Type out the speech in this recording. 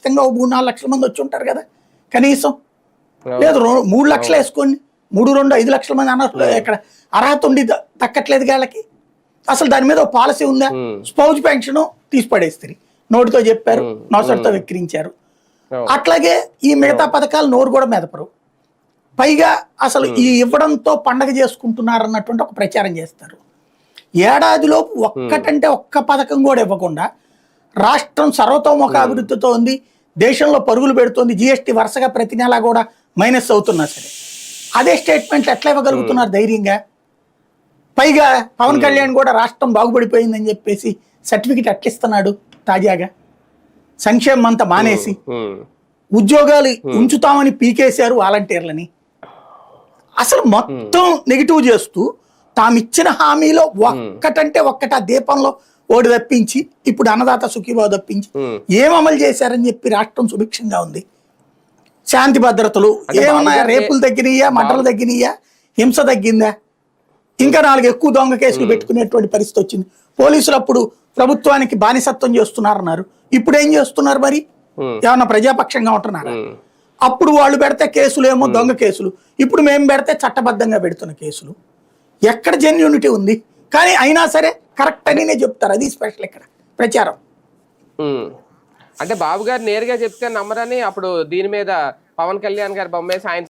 ఖచ్చితంగా ఓ 3-4 లక్షల మంది వచ్చి ఉంటారు కదా కనీసం. అవును. లేదు 3 లక్షలు అవును. వేసుకోండి, 3-2 5 లక్షల మంది అనర్హులు ఇక్కడ అర్హత ఉండి దక్కట్లేదు వాళ్ళకి. అసలు దాని మీద ఒక పాలసీ ఉందా? స్పౌజ్ పెన్షన్ తీసి పడేస్తారు, నోటితో చెప్పారు, నోసటితో వెక్కిరించారు. అవును. అట్లాగే ఈ మిగతా పథకాలు నోరు కూడా మెదపరు. పైగా అసలు ఈ ఇవ్వడంతో పండగ చేసుకుంటున్నారు అన్నటువంటి ఒక ప్రచారం చేస్తారు. ఏడాదిలోపు ఒక్కటంటే ఒక్క పథకం కూడా ఇవ్వకుండా రాష్ట్రం సర్వతోముఖ అభివృద్ధితో ఉంది, దేశంలో పరుగులు పెడుతోంది, జిఎస్టీ వరుసగా ప్రతి నెల కూడా మైనస్ అవుతున్నా సరే అదే స్టేట్మెంట్లు ఎట్లా ఇవ్వగలుగుతున్నారు ధైర్యంగా? పైగా పవన్ కళ్యాణ్ కూడా రాష్ట్రం బాగుపడిపోయిందని చెప్పేసి సర్టిఫికెట్ ఎట్లిస్తున్నాడు తాజాగా? సంక్షేమం అంతా మానేసి ఉద్యోగాలు ఉంచుతామని పీకేశారు వాలంటీర్లని. అసలు మొత్తం నెగిటివ్ చేస్తూ తామిచ్చిన హామీలో ఒక్కటంటే ఒక్కట దీపంలో ఓడి తప్పించి ఇప్పుడు అన్నదాత సుఖీభావ తప్పించి ఏం అమలు చేశారని చెప్పి రాష్ట్రం సుభిక్షంగా ఉంది. శాంతి భద్రతలు ఏమన్నా రేపులు తగ్గినాయా, మటలు తగ్గినాయా, హింస తగ్గిందా? ఇంకా 4 ఎక్కువ దొంగ కేసులు పెట్టుకునేటువంటి పరిస్థితి వచ్చింది. పోలీసులు అప్పుడు ప్రభుత్వానికి బానిసత్వం చేస్తున్నారన్నారు, ఇప్పుడు ఏం చేస్తున్నారు మరి? ఏమన్నా ప్రజాపక్షంగా ఉంటున్నారా? అప్పుడు వాళ్ళు పెడితే కేసులు ఏమో దొంగ కేసులు, ఇప్పుడు మేము పెడితే చట్టబద్ధంగా పెడుతున్న కేసులు. ఎక్కడ జెన్యూనిటీ ఉంది? కానీ అయినా సరే కరెక్ట్ అనినే చెప్తారు, అది స్పెషల్ ఇక్కడ ప్రచారం. అంటే బాబు గారు నేరుగా చెప్తే నమ్మరని అప్పుడు దీని మీద పవన్ కళ్యాణ్ గారు బొమ్మేసి ఆయన